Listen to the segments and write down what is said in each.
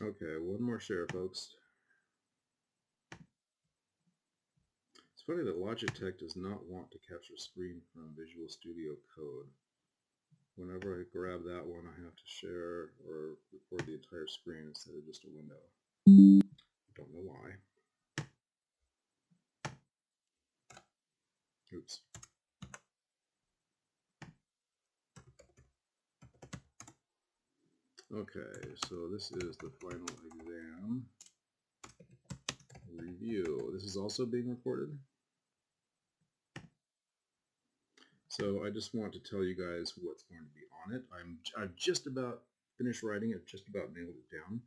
Okay, one more share, folks. It's funny that Logitech does not want to capture screen from Visual Studio Code. Whenever I grab that one, I have to share or record the entire screen instead of just a window. Don't know why. Oops. Okay, so this is the final exam review. This is also being recorded. So I just want to tell you guys what's going to be on it. I've just about finished writing it, just about nailed it down.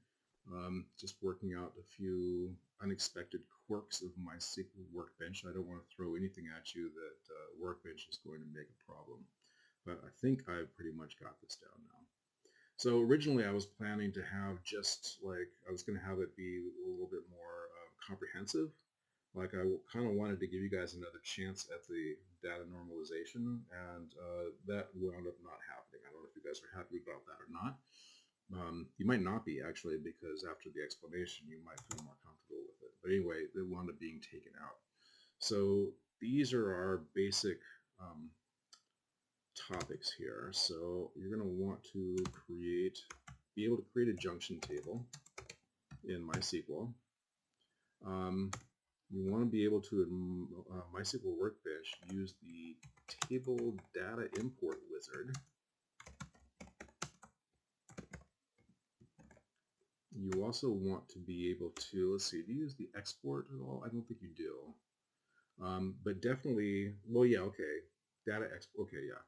Just working out a few unexpected quirks of my SQL Workbench. I don't want to throw anything at you that Workbench is going to make a problem, but I think I've pretty much got this down now. So originally I was planning to have just like, I was going to have it be a little bit more comprehensive. Like I kind of wanted to give you guys another chance at the data normalization, and that wound up not happening. I don't know if you guys are happy about that or not. You might not be, actually, because after the explanation you might feel more comfortable with it. But anyway, it wound up being taken out. So these are our basic topics here. So you're going to want to be able to create a junction table in MySQL. You want to be able to, in MySQL Workbench, use the table data import wizard. You also want to be able to, let's see, do you use the export at all? I don't think you do. But definitely, well, yeah, okay. Data export, okay, yeah.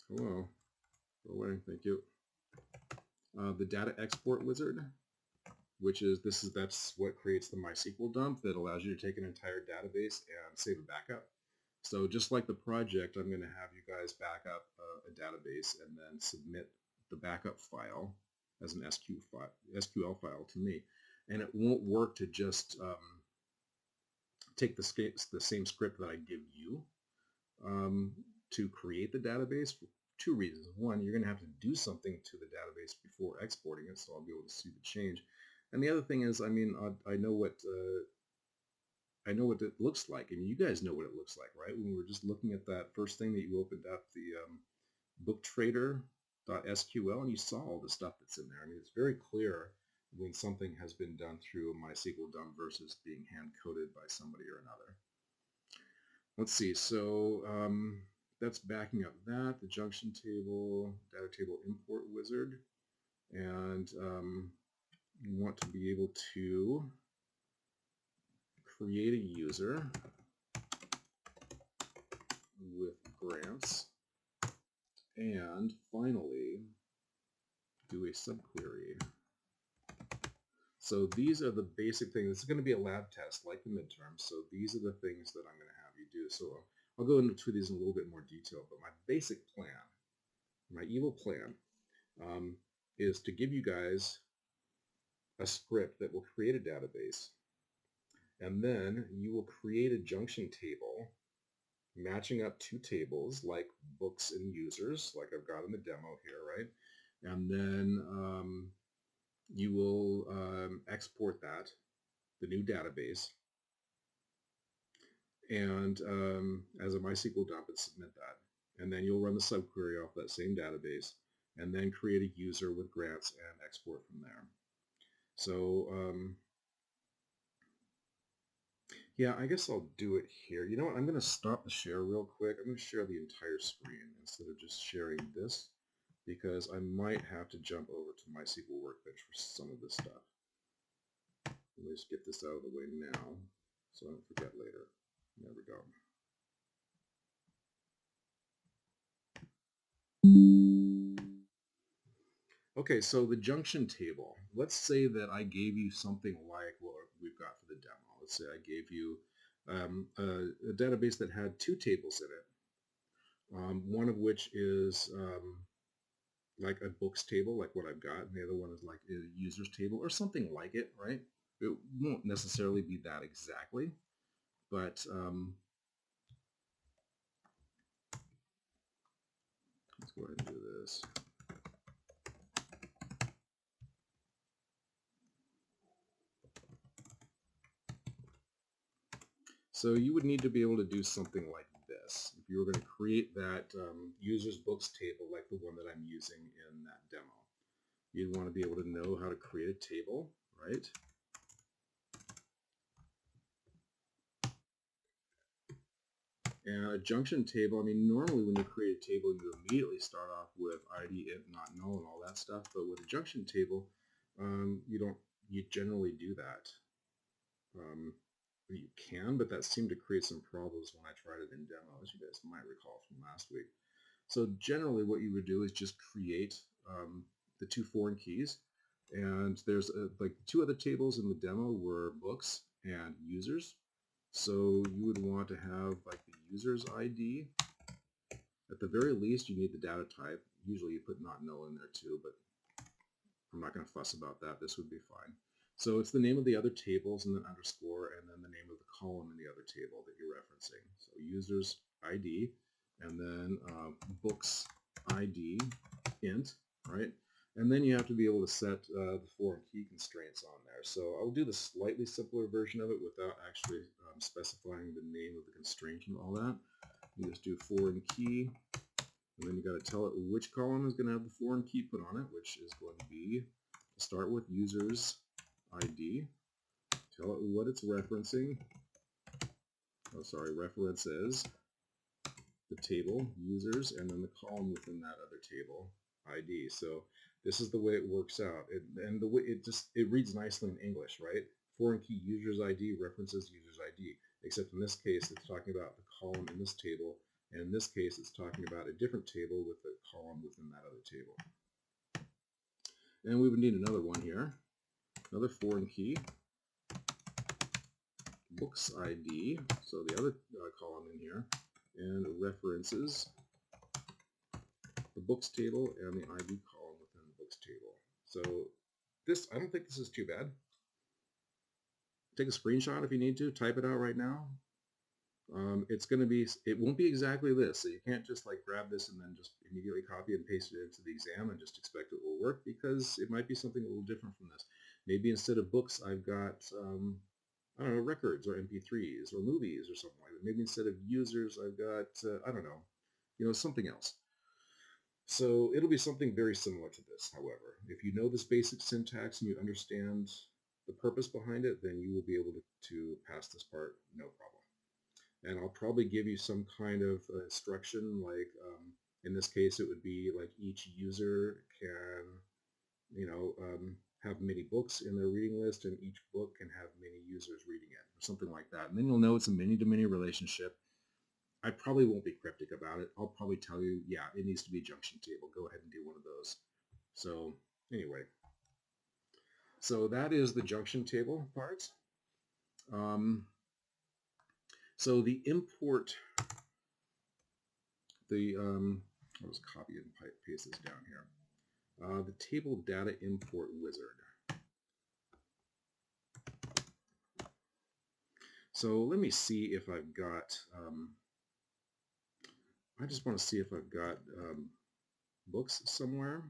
Hello. Go away, thank you. The data export wizard, which is, that's what creates the MySQL dump that allows you to take an entire database and save a backup. So just like the project, I'm going to have you guys back up a database and then submit the backup file as an SQL file to me. And it won't work to just take the same script that I give you to create the database for two reasons. One, you're going to have to do something to the database before exporting it, so I'll be able to see the change. And the other thing is, I mean, I know what it looks like, and you guys know what it looks like, right? When we were just looking at that first thing that you opened up, the booktrader.sql, and you saw all the stuff that's in there. I mean, it's very clear when something has been done through a MySQL dump versus being hand-coded by somebody or another. Let's see, so that's backing up that, the junction table, data table import wizard, and you want to be able to create a user with grants, and finally do a subquery. So these are the basic things. This is going to be a lab test like the midterm, so these are the things that I'm going to have you do. So I'll go into these in a little bit more detail, but my basic plan, my evil plan, is to give you guys a script that will create a database, and then you will create a junction table matching up two tables like books and users, like I've got in the demo here, right? And then you will export that, the new database, and as a MySQL dump and submit that. And then you'll run the subquery off that same database and then create a user with grants and export from there. So yeah, I guess I'll do it here. You know what? I'm going to stop the share real quick. I'm going to share the entire screen instead of just sharing this, because I might have to jump over to MySQL Workbench for some of this stuff. Let me just get this out of the way now so I don't forget later. There we go. Okay, so the junction table. Let's say that I gave you something like what we've got for the demo. Let's say I gave you a database that had two tables in it, one of which is like a books table, like what I've got, and the other one is like a users table or something like it, right? It won't necessarily be that exactly, but let's go ahead and do this. So you would need to be able to do something like this. If you were going to create that users books table like the one that I'm using in that demo, you'd want to be able to know how to create a table, right? And a junction table, I mean, normally when you create a table, you immediately start off with ID, int, not null, and all that stuff. But with a junction table, you generally do that. You can, but that seemed to create some problems when I tried it in demo, as you guys might recall from last week. So generally what you would do is just create the two foreign keys. And there's like two other tables in the demo were books and users. So you would want to have like the user's ID. At the very least, you need the data type. Usually you put not null in there too, but I'm not going to fuss about that. This would be fine. So it's the name of the other tables and then underscore and then the name of the column in the other table that you're referencing. So user's ID and then books ID int, right? And then you have to be able to set the foreign key constraints on there. So I'll do the slightly simpler version of it without actually specifying the name of the constraint and all that. You just do foreign key, and then you got to tell it which column is going to have the foreign key put on it, which is going to be, to start with, users ID. Tell it what it's referencing. Oh, sorry, references the table, users, and then the column within that other table, ID. So this is the way it works out. And the way it reads nicely in English, right? Foreign key users ID references users ID, except in this case it's talking about the column in this table, and in this case it's talking about a different table with a column within that other table. And we would need another one here, another foreign key, books ID, so the other column in here, and references the books table and the ID column within the books table. So this, I don't think this is too bad. Take a screenshot if you need to, type it out right now. It won't be exactly this, so you can't just like grab this and then just immediately copy and paste it into the exam and just expect it will work, because it might be something a little different from this. Maybe instead of books I've got I don't know, records or MP3s or movies or something like that. Maybe instead of users I've got I don't know, something else. So it'll be something very similar to this. However, if you know this basic syntax and you understand the purpose behind it, then you will be able to pass this part no problem. And I'll probably give you some kind of instruction, like in this case it would be like each user can have many books in their reading list, and each book can have many users reading it, or something like that. And then you'll know it's a many-to-many relationship. I probably won't be cryptic about it. I'll probably tell you, yeah, it needs to be a junction table. Go ahead and do one of those. So anyway, so that is the junction table part. So the import, I'll just copy and paste this down here. The table data import wizard. So let me see if I've got, I just want to see if I've got books somewhere.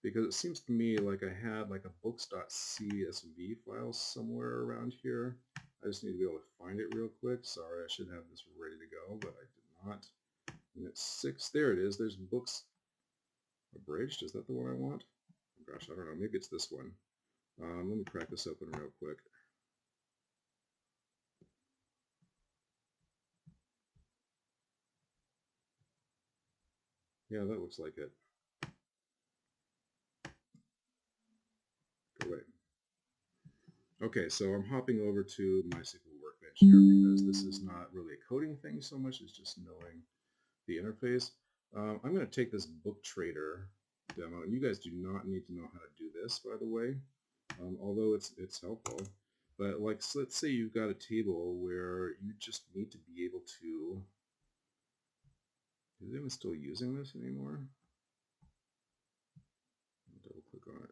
Because it seems to me like I had like a books.csv file somewhere around here. I just need to be able to find it real quick. Sorry, I should have this ready to go, but I did not. And it's 6, there it is. There's books abridged. Is that the one I want? Oh gosh, I don't know. Maybe it's this one. Let me crack this open real quick. Yeah, that looks like it. Go away. Okay, so I'm hopping over to MySQL Workbench here, because this is not really a coding thing so much as just knowing the interface. I'm going to take this book trader demo, and you guys do not need to know how to do this, by the way, although it's helpful. But like, so let's say you've got a table where you just need to be able to, is anyone still using this anymore? I'll double click on it.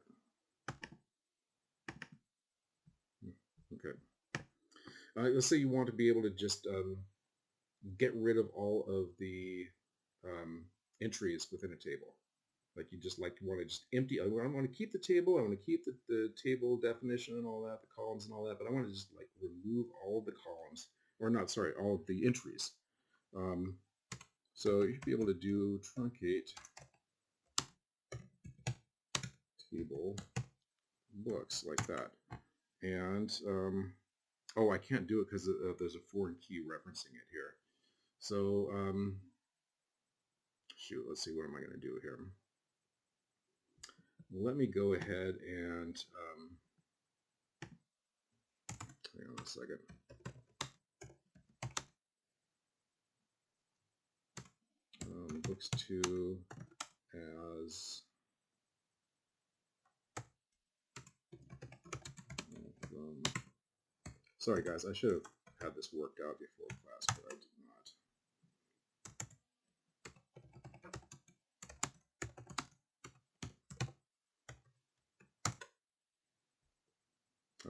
Okay. Let's say you want to be able to just get rid of all of the entries within a table. Like you just want to just empty. I want to keep the table. I want to keep the table definition and all that, the columns and all that, but I want to just like remove all of the columns, or not, sorry, all of the entries. So you'd be able to do truncate table books like that. And oh, I can't do it because there's a foreign key referencing it here. So shoot, let's see, what am I going to do here? Let me go ahead and hang on a second. Books 2 as sorry guys, I should have had this worked out before class, but I did not.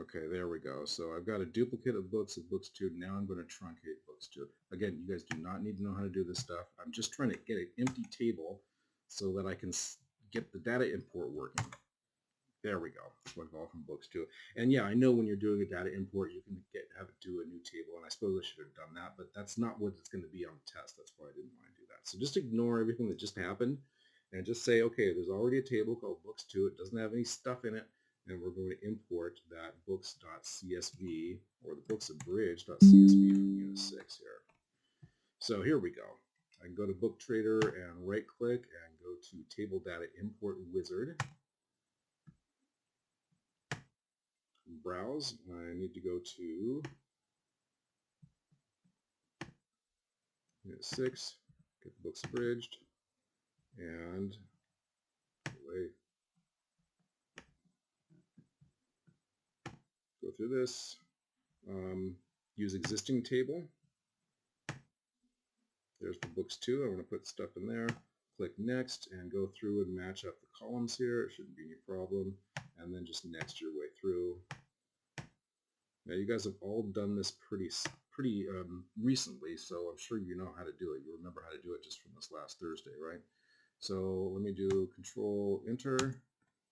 Okay, there we go. So I've got a duplicate of books 2. Now I'm going to truncate books 2. Again, you guys do not need to know how to do this stuff. I'm just trying to get an empty table so that I can get the data import working. There we go. That's what I've got from books 2. And yeah, I know when you're doing a data import, you can have it do a new table, and I suppose I should have done that, but that's not what it's going to be on the test. That's why I didn't want to do that. So just ignore everything that just happened and just say, okay, there's already a table called books 2. It doesn't have any stuff in it, and we're going to import that books.csv or the booksabridged.csv from unit 6 here. So here we go. I can go to Book Trader and right click and go to Table Data Import Wizard. Browse. I need to go to unit 6, get the books abridged, and go through this. Use existing table. There's the books 2. I want to put stuff in there. Click next and go through and match up the columns here. It shouldn't be any problem. And then just next your way through. Now you guys have all done this pretty recently, so I'm sure you know how to do it. You remember how to do it just from this last Thursday, right? So let me do Control Enter,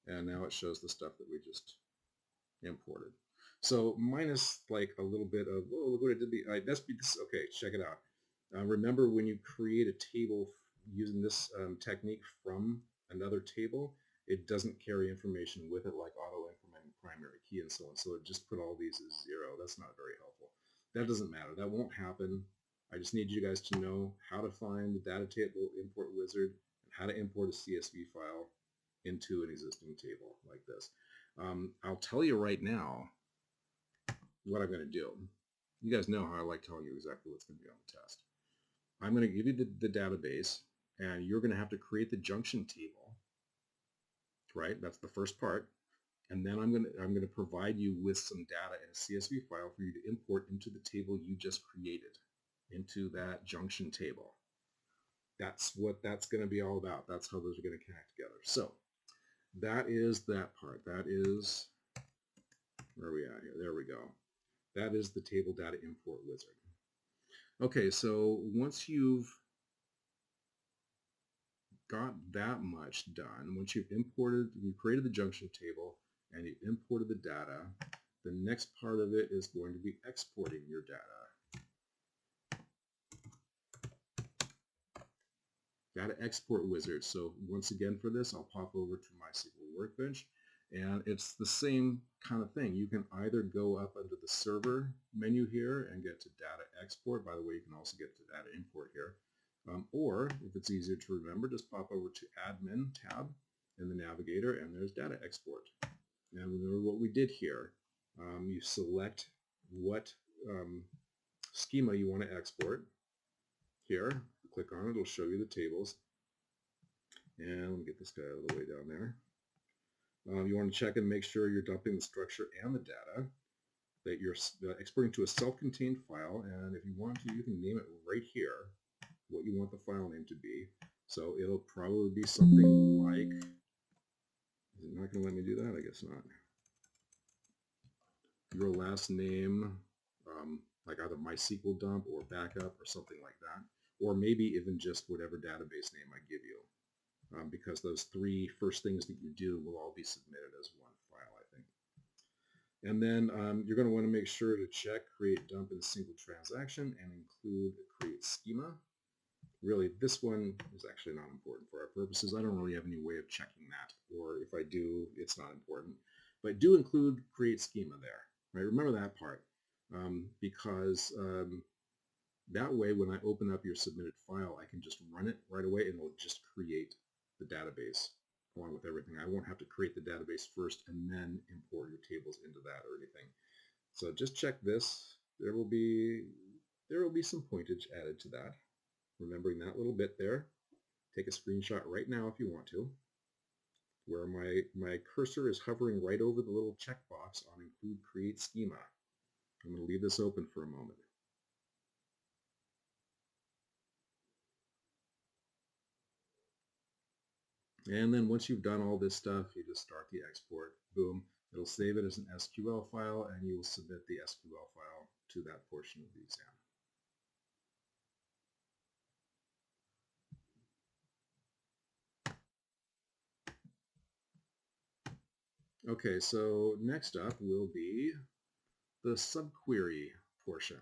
and now it shows the stuff that we just imported. So minus like a little bit of, oh, look what I did. Okay, check it out. Remember when you create a table using this technique from another table, it doesn't carry information with it like auto-incrementing primary key and so on. So it just put all these as 0. That's not very helpful. That doesn't matter. That won't happen. I just need you guys to know how to find the data table import wizard and how to import a CSV file into an existing table like this. I'll tell you right now what I'm going to do. You guys know how I like telling you exactly what's going to be on the test. I'm going to give you the database, and you're going to have to create the junction table, right? That's the first part. And then I'm going to provide you with some data in a CSV file for you to import into the table you just created, into that junction table. That's what that's going to be all about. That's how those are going to connect together. So that is that part. That is, where are we at here? There we go. That is the table data import wizard. Okay, so once you've got that much done, once you've created the junction table and you imported the data, the next part of it is going to be exporting your data. Data export wizard. So once again for this, I'll pop over to my SQL Workbench, and it's the same kind of thing. You can either go up under the server menu here and get to data export. By the way, you can also get to data import here. Or if it's easier to remember, just pop over to admin tab in the navigator, and there's data export. And remember what we did here. You select what schema you want to export. Here, click on it, it'll show you the tables. And let me get this guy out of the way down there. You want to check and make sure you're dumping the structure and the data, that you're exporting to a self-contained file, and if you want to, you can name it right here, what you want the file name to be. So it'll probably be something like, is it not going to let me do that? I guess not. Your last name, like either MySQL dump or backup or something like that, or maybe even just whatever database name I give you. because those three first things that you do will all be submitted as one file, I think. And then you're going to want to make sure to check create dump in a single transaction and include create schema. Really, this one is actually not important for our purposes. I don't really have any way of checking that, or if I do, it's not important. But do include create schema there, right? Remember that part, because that way when I open up your submitted file, I can just run it right away and it'll just create the database along with everything. I won't have to create the database first and then import your tables into that or anything. So just check this. There will be some pointage added to that. Remembering that little bit there. Take a screenshot right now if you want to, where my cursor is hovering right over the little checkbox on include create schema. I'm going to leave this open for a moment. And then once you've done all this stuff, you just start the export. Boom. It'll save it as an SQL file, and you will submit the SQL file to that portion of the exam. Okay, so next up will be the subquery portion.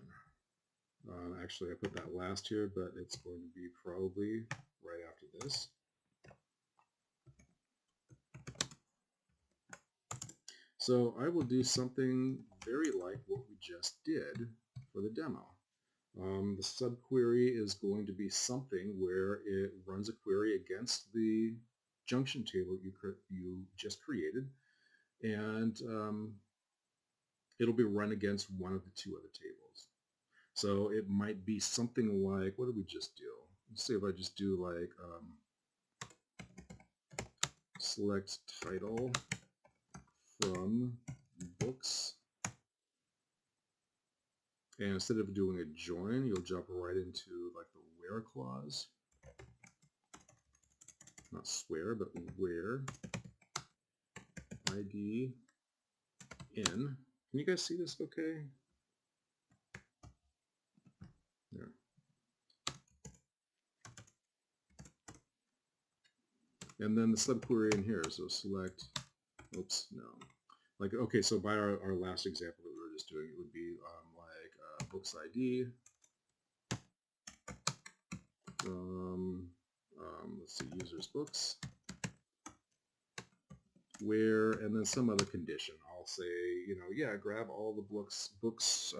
Actually, I put that last here, but it's going to be probably right after this. So I will do something very like what we just did for the demo. The subquery is going to be something where it runs a query against the junction table you just created, and it'll be run against one of the two other tables. So it might be something like, what did we just do? Let's see if I just do like select title from books. And instead of doing a join, you'll jump right into like the where clause. Not swear, but where ID in. Can you guys see this okay? There. And then the subquery in here, so select, oops, no. Like, okay, so by our last example that we were just doing, it would be like books ID from, let's see, users books, where, and then some other condition. I'll say, you know, yeah, grab all the books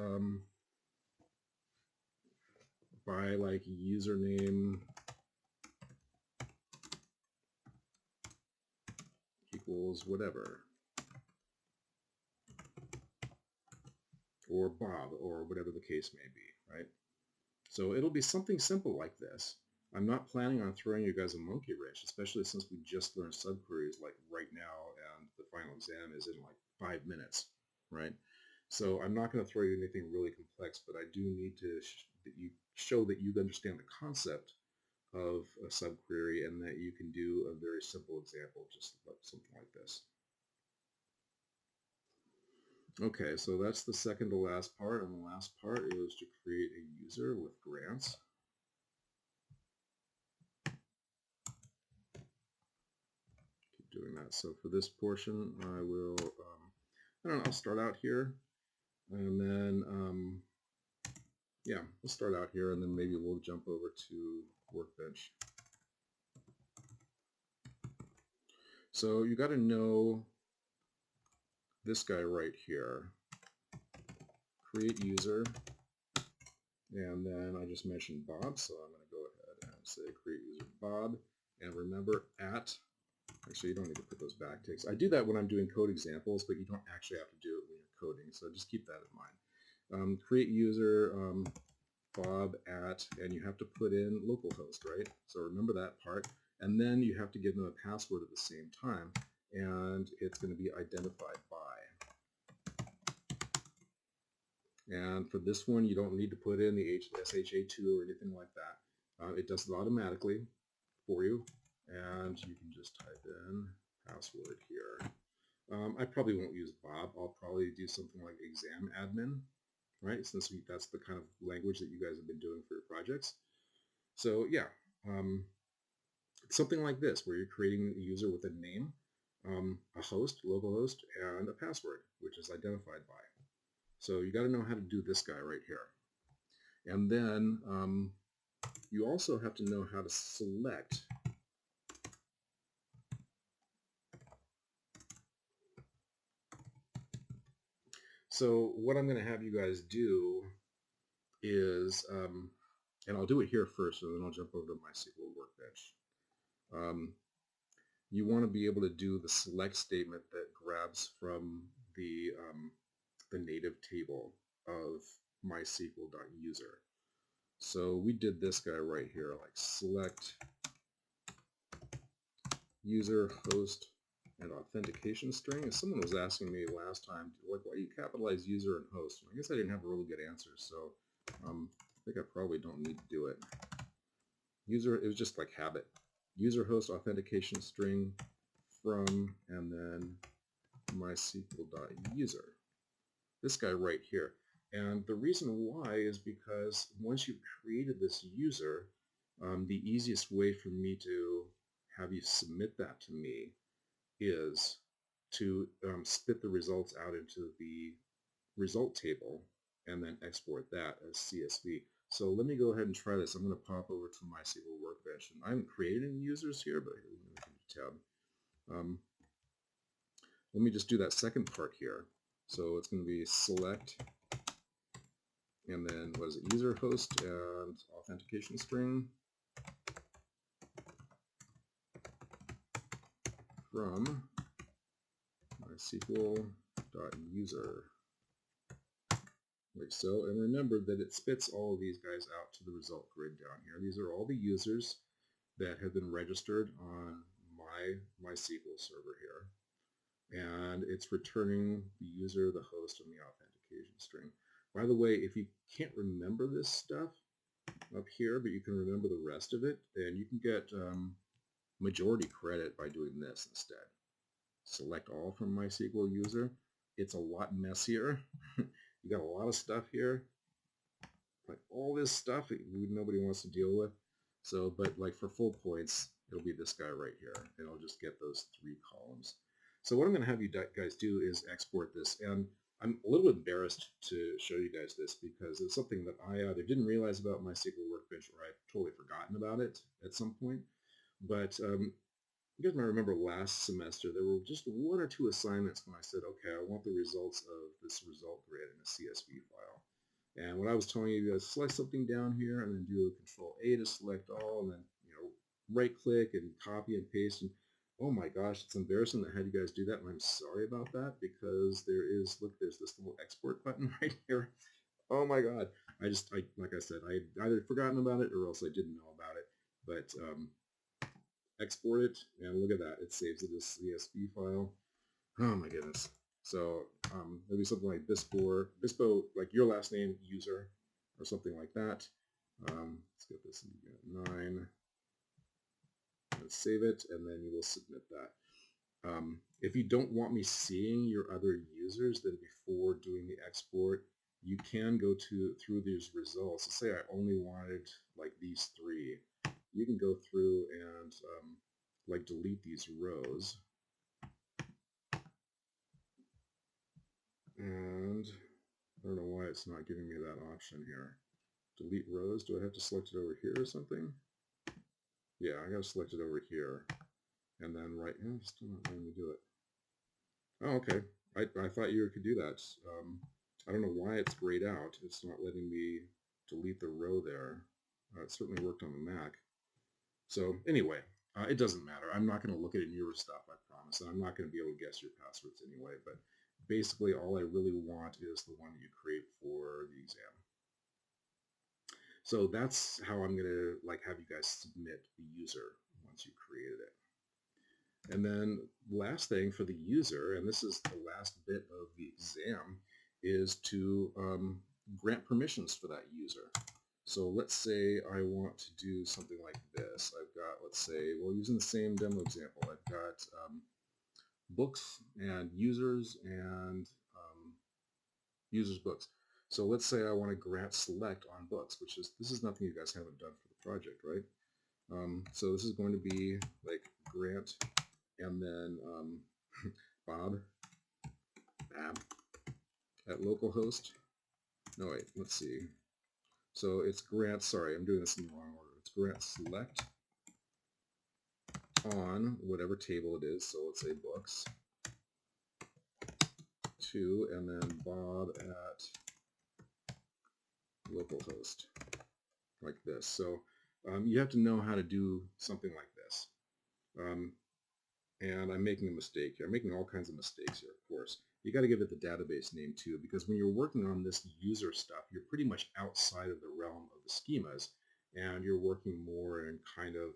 by like username equals whatever, or Bob, or whatever the case may be, right? So it'll be something simple like this. I'm not planning on throwing you guys a monkey wrench, especially since we just learned subqueries like right now, and the final exam is in like 5 minutes, right? So I'm not going to throw you anything really complex, but I do need to show that you understand the concept of a subquery and that you can do a very simple example, just like something like this. Okay, so that's the second to last part, and the last part is to create a user with grants. Keep doing that. So for this portion, I will, I don't know, I'll start out here, and then, yeah, we'll start out here, and then maybe we'll jump over to Workbench. So you got to know this guy right here. Create user, and then I just mentioned Bob, so I'm going to go ahead and say create user Bob, and remember at, actually you don't need to put those backticks. I do that when I'm doing code examples, but you don't actually have to do it when you're coding, so just keep that in mind. Create user Bob at, and you have to put in localhost, right? So remember that part, and then you have to give them a password at the same time, and it's going to be identified by. And for this one, you don't need to put in the SHA2 or anything like that. It does it automatically for you, and you can just type in password here. I probably won't use Bob. I'll probably do something like exam admin, right? Since that's the kind of language that you guys have been doing for your projects. So yeah, something like this, where you're creating a user with a name, a host, localhost, and a password, which is identified by. So you got to know how to do this guy right here. And then you also have to know how to select So what I'm going to have you guys do is, and I'll do it here first, and then I'll jump over to MySQL Workbench. You want to be able to do the select statement that grabs from the native table of MySQL.user. So we did this guy right here, like select user, host, and authentication string. And someone was asking me last time, like, why do you capitalize user and host? And I guess I didn't have a really good answer, so I think I probably don't need to do it. User, it was just like habit. User host authentication string from, and then MySQL.user. This guy right here. And the reason why is because once you've created this user, the easiest way for me to have you submit that to me is to spit the results out into the result table and then export that as CSV. So let me go ahead and try this. I'm going to pop over to MySQL Workbench. And I haven't created any users here, but tab. Let me just do that second part here. So it's going to be select, and then what is it, user host and authentication string from MySQL.user. Like so, and remember that it spits all of these guys out to the result grid down here. These are all the users that have been registered on my MySQL server here. And it's returning the user, the host, and the authentication string. By the way, if you can't remember this stuff up here, but you can remember the rest of it, then you can get majority credit by doing this instead. Select all from MySQL user. It's a lot messier. You got a lot of stuff here, like all this stuff nobody wants to deal with. So, but like for full points, it'll be this guy right here, and I'll just get those 3 columns. So what I'm going to have you guys do is export this, and I'm a little embarrassed to show you guys this because it's something that I either didn't realize about MySQL Workbench or I've totally forgotten about it at some point. But you guys might remember last semester there were just 1 or 2 assignments when I said, okay, I want the results of this result grid in a CSV file. And what I was telling you is select something down here and then do Control A to select all, and then right click and copy and paste. And oh my gosh, it's embarrassing that I had you guys do that, and I'm sorry about that because there's this little export button right here. Oh my god, like I said, I had either forgotten about it or else I didn't know about it. But export it, and look at that, it saves it as CSV file. Oh my goodness. So maybe something like Bispo, like your last name, user, or something like that. Let's get this in 9. Let's save it, and then you will submit that. If you don't want me seeing your other users, then before doing the export, you can go through these results. Let's say I only wanted like these 3. You can go through and like delete these rows. And I don't know why it's not giving me that option here. Delete rows. Do I have to select it over here or something? Yeah, I got to select it over here. And then still not letting me do it. Oh, okay. I thought you could do that. I don't know why it's grayed out. It's not letting me delete the row there. It certainly worked on the Mac. So anyway, it doesn't matter. I'm not going to look at any of your stuff, I promise. And I'm not going to be able to guess your passwords anyway. But basically, all I really want is the one that you create for the exam. So that's how I'm going to have you guys submit the user once you created it. And then last thing for the user, and this is the last bit of the exam, is to grant permissions for that user. So let's say I want to do something like this. I've got, let's say, well, using the same demo example, I've got books and users and users books. So let's say I want to grant select on books, this is nothing you guys haven't done for the project, right? So this is going to be like Grant and then Bob at localhost. No, wait, let's see. So it's Grant, sorry, I'm doing this in the wrong order. It's Grant select on whatever table it is. So let's say books 2 and then Bob at localhost, like this. So you have to know how to do something like this. And I'm making a mistake here. I'm making all kinds of mistakes here, of course. You got to give it the database name too, because when you're working on this user stuff, you're pretty much outside of the realm of the schemas, and you're working more in kind of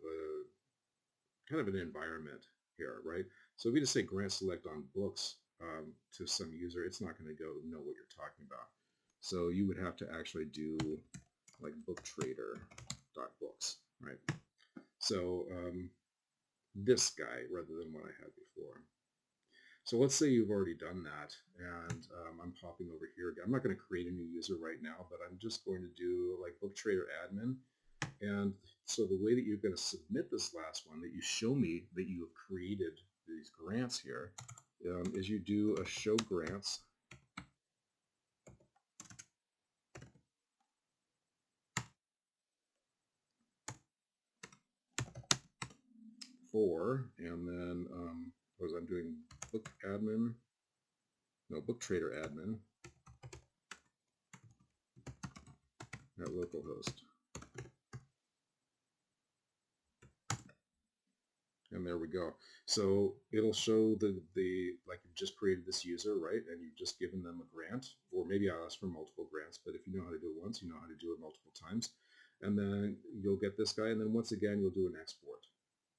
an environment here, right? So if you just say grant select on books to some user, it's not going to go know what you're talking about. So you would have to actually do like booktrader.books, right? So this guy rather than what I had before. So let's say you've already done that, and I'm popping over here again. I'm not going to create a new user right now, but I'm just going to do like booktrader admin. And so the way that you're going to submit this last one, that you show me that you have created these grants here, is you do a show grants for, and then was I'm doing book admin, no, booktrader admin at localhost. And there we go. So it'll show the like you've just created this user, right? And you've just given them a grant, or maybe I'll ask for multiple grants, but if you know how to do it once, you know how to do it multiple times. And then you'll get this guy, and then once again, you'll do an export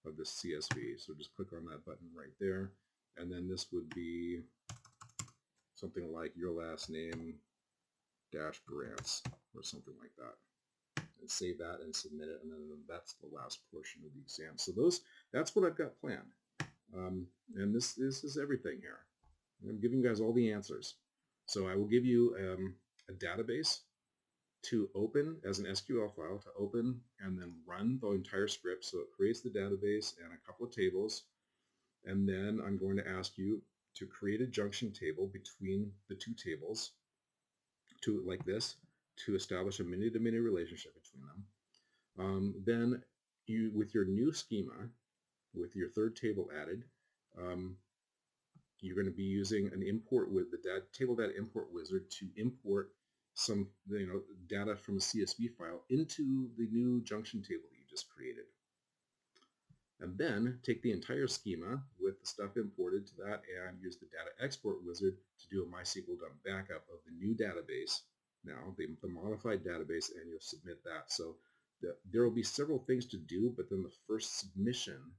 of this CSV. So just click on that button right there. And then this would be something like your last name dash grants or something like that. And save that and submit it, and then that's the last portion of the exam. So that's what I've got planned. And this is everything here. I'm giving you guys all the answers. So I will give you a database to open as an SQL file, to open and then run the entire script. So it creates the database and a couple of tables. And then I'm going to ask you to create a junction table between the two tables, to like this, to establish a many-to-many relationship between them. Then you, with your new schema, with your third table added, you're going to be using an import with the table data import wizard to import some data from a CSV file into the new junction table that you just created. And then take the entire schema with the stuff imported to that and use the data export wizard to do a MySQL dump backup of the new database, now the modified database, and you'll submit that. So there will be several things to do, but then the first submission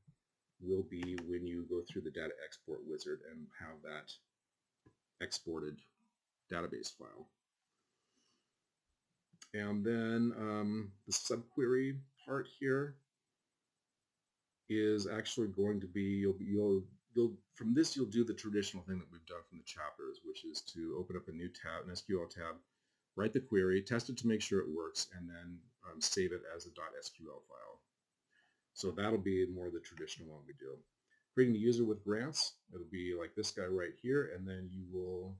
will be when you go through the data export wizard and have that exported database file. And then the subquery part here is actually going to be, you'll from this you'll do the traditional thing that we've done from the chapters, which is to open up a new tab, an SQL tab, write the query, test it to make sure it works, and then save it as a .sql file. So that'll be more the traditional one we do. Creating the user with grants, it'll be like this guy right here, and then you will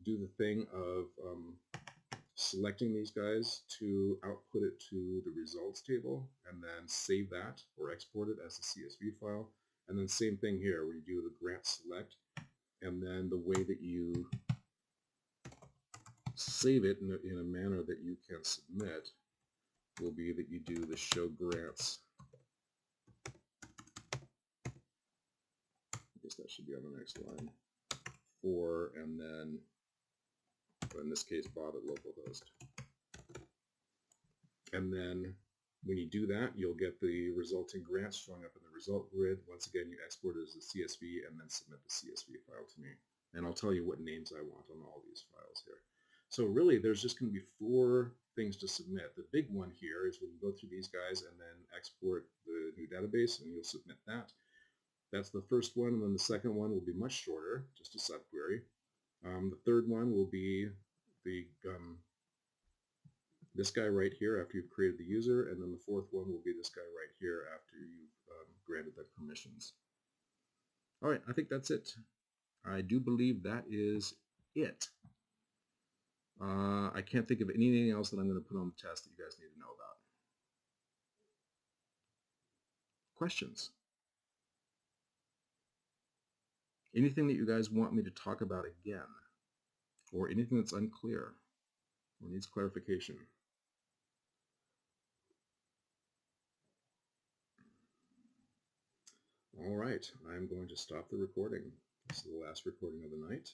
do the thing of selecting these guys to output it to the results table, and then save that or export it as a CSV file. And then same thing here, where you do the grant select, and then the way that you save it in a manner that you can submit will be that you do the show grants. I guess that should be on the next line. For, and then in this case, Bob at localhost. And then when you do that, you'll get the resulting grants showing up in the result grid. Once again, you export it as a CSV and then submit the CSV file to me. And I'll tell you what names I want on all these files here. So really, there's just going to be 4 things to submit. The big one here is when you go through these guys and then export the new database, and you'll submit that. That's the first one, and then the second one will be much shorter, just a subquery. The third one will be the this guy right here after you've created the user, and then the fourth one will be this guy right here after you've granted them permissions. All right, I think that's it. I do believe that is it. I can't think of anything else that I'm going to put on the test that you guys need to know about. Questions? Anything that you guys want me to talk about again? Or anything that's unclear or needs clarification? All right, I'm going to stop the recording. This is the last recording of the night.